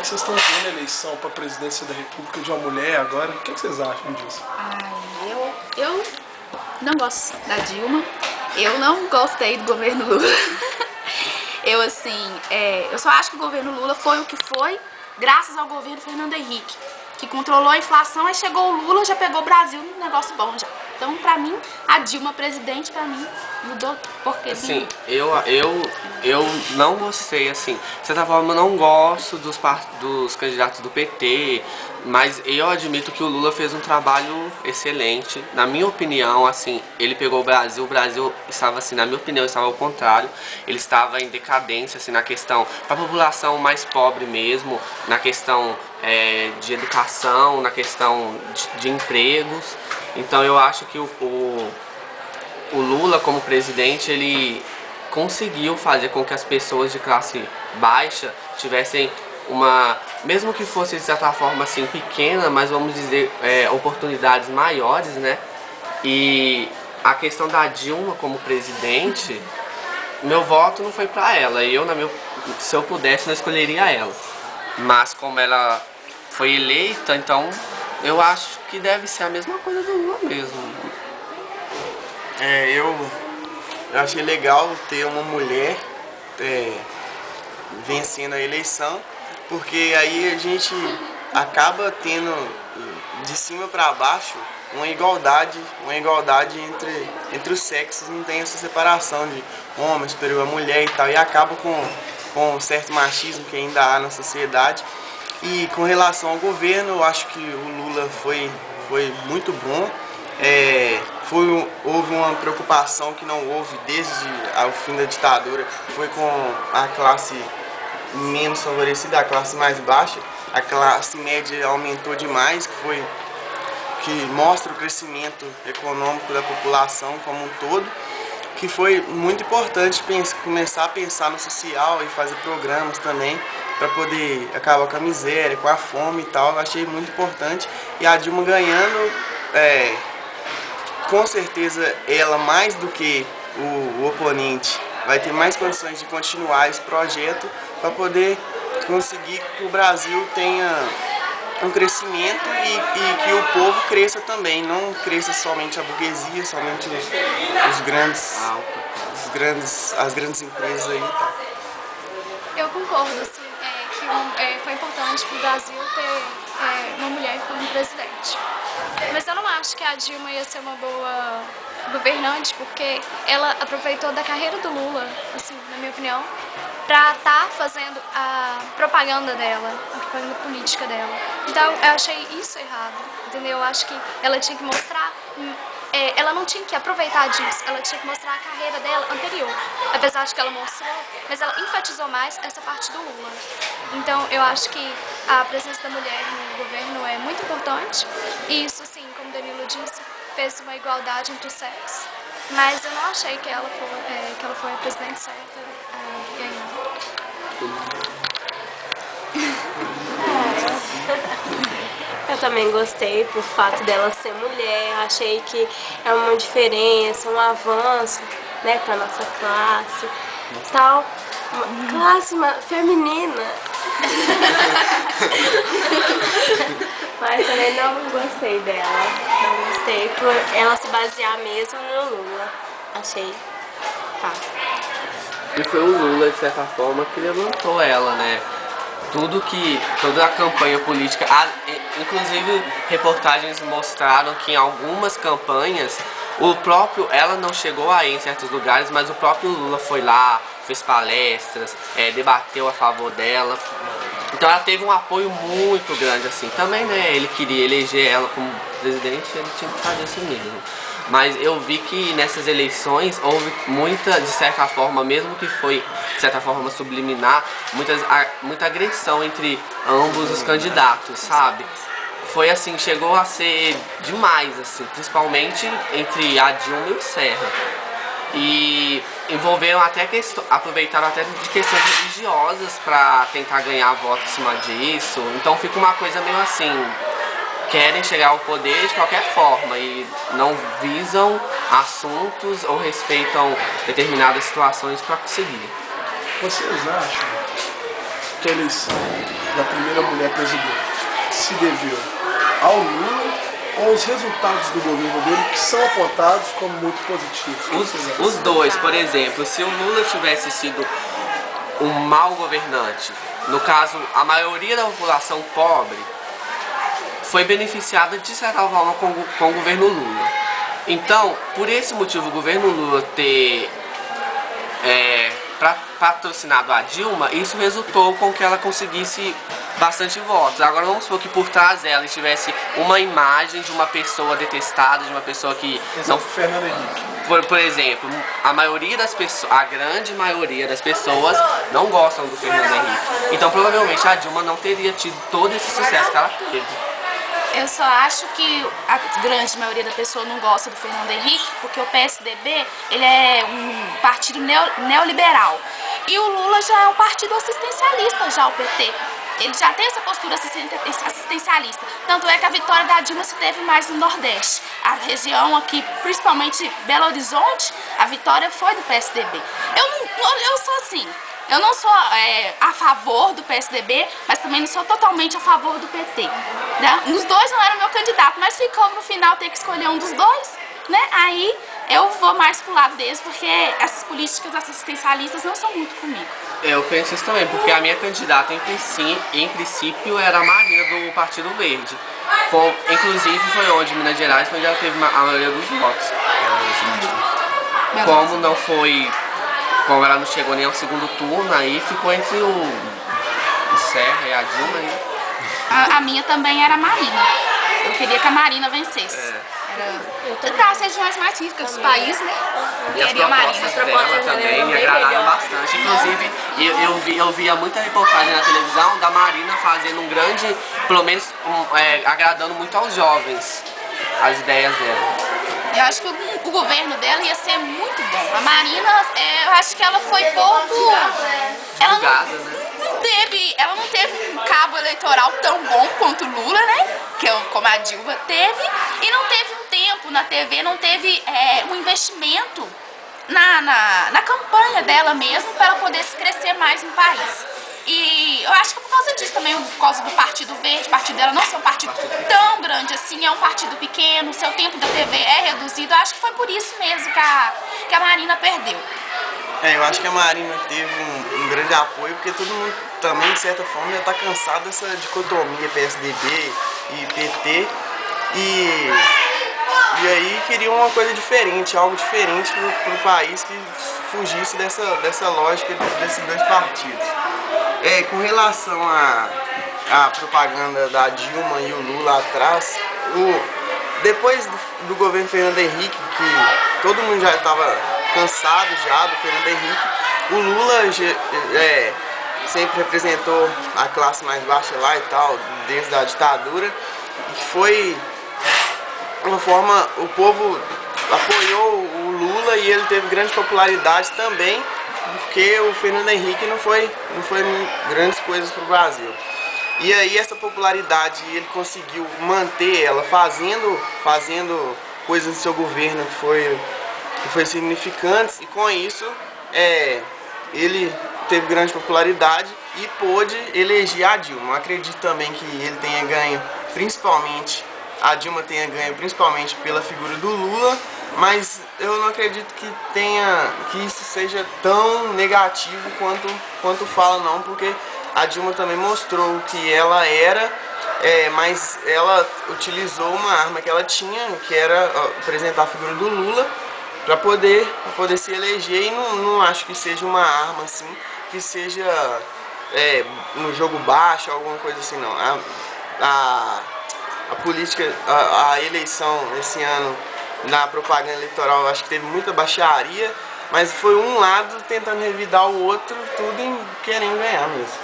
que vocês estão vendo a eleição para a presidência da República de uma mulher agora? O que vocês acham disso? Eu não gosto da Dilma. Eu não gostei do governo Lula. Eu só acho que o governo Lula foi o que foi graças ao governo Fernando Henrique, que controlou a inflação, aí chegou o Lula, já pegou o Brasil num negócio bom já. Então, pra mim, a Dilma presidente, pra mim, mudou porque... Assim, eu não gostei, assim, de certa forma eu não gosto dos candidatos do PT, mas eu admito que o Lula fez um trabalho excelente. Na minha opinião, assim, ele pegou o Brasil estava, assim, na minha opinião, estava ao contrário, ele estava em decadência, assim, na questão da população mais pobre mesmo, na questão de educação, na questão de empregos. Então eu acho que o Lula, como presidente, ele conseguiu fazer com que as pessoas de classe baixa tivessem uma, mesmo que fosse de certa forma assim pequena, mas vamos dizer, oportunidades maiores, né? E a questão da Dilma como presidente, meu voto não foi para ela. Se eu pudesse, não escolheria ela. Mas como ela foi eleita, então eu acho que deve ser a mesma coisa do Lula mesmo. Eu achei legal ter uma mulher vencendo a eleição, porque aí a gente acaba tendo de cima para baixo uma igualdade entre os sexos, não tem essa separação de homem superior a mulher e tal, e acaba com um certo machismo que ainda há na sociedade. E com relação ao governo, eu acho que o Lula foi muito bom. Houve uma preocupação que não houve desde o fim da ditadura, foi com a classe menos favorecida, a classe mais baixa. A classe média aumentou demais, que mostra o crescimento econômico da população como um todo, que foi muito importante começar a pensar no social e fazer programas também para poder acabar com a miséria, com a fome e tal. Eu achei muito importante. E a Dilma ganhando, com certeza ela, mais do que o oponente, vai ter mais condições de continuar esse projeto para poder conseguir que o Brasil tenha um crescimento e que o povo cresça também, não cresça somente a burguesia, somente as grandes empresas aí e tal. Eu concordo, assim, que foi importante para o Brasil ter uma mulher como presidente. Mas eu não acho que a Dilma ia ser uma boa governante, porque ela aproveitou da carreira do Lula, assim, na minha opinião, para estar fazendo a propaganda dela, a propaganda política dela. Então eu achei isso errado, entendeu? Eu acho que ela tinha que mostrar, ela não tinha que aproveitar disso, ela tinha que mostrar a carreira dela anterior. Apesar de que ela mostrou, mas ela enfatizou mais essa parte do Lula. Então eu acho que a presença da mulher no governo é muito importante, e isso, assim, como Danilo disse, fez uma igualdade entre os sexos. Mas eu não achei que ela foi a presidente certa ganhando. Eu também gostei por fato dela ser mulher. Eu achei que é uma diferença, um avanço, né, para nossa classe, tal, uma classe feminina. Mas também não gostei dela. Não gostei por ela se basear mesmo no Lula. Achei. Tá. E foi o Lula, de certa forma, que levantou ela, né? Toda a campanha política, inclusive reportagens mostraram que em algumas campanhas, ela não chegou a ir em certos lugares, mas o próprio Lula foi lá, fez palestras, debateu a favor dela. Então ela teve um apoio muito grande, assim. Também, né, ele queria eleger ela como presidente, ele tinha que fazer isso mesmo. Mas eu vi que nessas eleições houve muita, de certa forma, mesmo que foi de certa forma subliminar, muita agressão entre ambos os candidatos, sabe? Foi assim, chegou a ser demais, assim, principalmente entre a Dilma e o Serra. E envolveram aproveitaram até de questões religiosas para tentar ganhar voto em cima disso. Então fica uma coisa meio assim, querem chegar ao poder de qualquer forma e não visam assuntos ou respeitam determinadas situações para conseguir. Vocês acham que a eleição da primeira mulher presidente se deveu ao Lula ou aos resultados do governo dele, que são apontados como muito positivos? Os dois, por exemplo, se o Lula tivesse sido um mau governante, no caso, a maioria da população pobre foi beneficiada de certa forma com o governo Lula. Então, por esse motivo, o governo Lula ter patrocinado a Dilma, isso resultou com que ela conseguisse bastante votos. Agora vamos supor que por trás dela estivesse uma imagem de uma pessoa detestada, de uma pessoa que não... Fernando Henrique. Por exemplo, a grande maioria das pessoas não gostam do Fernando Henrique. Então provavelmente a Dilma não teria tido todo esse sucesso que ela teve. Eu só acho que a grande maioria da pessoa não gosta do Fernando Henrique, porque o PSDB ele é um partido neoliberal. E o Lula já é um partido assistencialista, já o PT. Ele já tem essa postura assistencialista. Tanto é que a vitória da Dilma se teve mais no Nordeste. A região aqui, principalmente Belo Horizonte, a vitória foi do PSDB. Eu sou assim. Eu não sou a favor do PSDB, mas também não sou totalmente a favor do PT. Né? Os dois não eram meu candidato, mas ficou no final ter que escolher um dos dois, né? Aí eu vou mais pro lado deles, porque essas políticas assistencialistas não são muito comigo. Eu penso isso também, porque a minha candidata em princípio era a Marina do Partido Verde. Inclusive foi onde, em Minas Gerais, foi onde ela teve a maioria dos votos. Como não foi... Como ela não chegou nem ao segundo turno, aí ficou entre o Serra e a Dilma. A minha também era a Marina. Eu queria que a Marina vencesse. Era das regiões mais ricas do país, né? E as propostas dela também me agradaram bastante. Inclusive, eu via muita reportagem na televisão da Marina fazendo um grande, pelo menos agradando muito aos jovens, as ideias dela. Eu acho que o governo dela ia ser muito bom. A Marina, eu acho que ela foi pouco... Ela não teve um cabo eleitoral tão bom quanto o Lula, né? Como a Dilma teve. E não teve um tempo na TV, não teve um investimento na campanha dela mesmo para ela poder se crescer mais no país. E eu acho que por causa disso também, por causa do Partido Verde, o partido dela não ser um partido tão grande assim, é um partido pequeno, seu tempo da TV é reduzido, eu acho que foi por isso mesmo que a Marina perdeu. Eu acho que a Marina teve um grande apoio, porque todo mundo também, de certa forma, já está cansado dessa dicotomia PSDB e PT, e aí queria uma coisa diferente, algo diferente para o país que fugisse dessa lógica desses dois partidos. Com relação à propaganda da Dilma e o Lula atrás, depois do governo Fernando Henrique, que todo mundo já estava cansado já do Fernando Henrique, o Lula sempre representou a classe mais baixa lá e tal, desde a ditadura, e foi uma forma, o povo apoiou o Lula e ele teve grande popularidade também, porque o Fernando Henrique não foi grandes coisas para o Brasil. E aí essa popularidade ele conseguiu manter ela fazendo coisas no seu governo que foi significantes, e com isso ele teve grande popularidade e pôde eleger a Dilma. Eu acredito também que ele tenha ganho, a Dilma tenha ganho principalmente pela figura do Lula, mas eu não acredito que isso seja tão negativo quanto fala, não, porque a Dilma também mostrou que ela era, mas ela utilizou uma arma que ela tinha, que era apresentar a figura do Lula para poder se eleger, e não acho que seja uma arma assim, que seja no jogo baixo, alguma coisa assim, não. A política, a eleição esse ano, na propaganda eleitoral, eu acho que teve muita baixaria, mas foi um lado tentando revidar o outro, tudo querendo ganhar mesmo.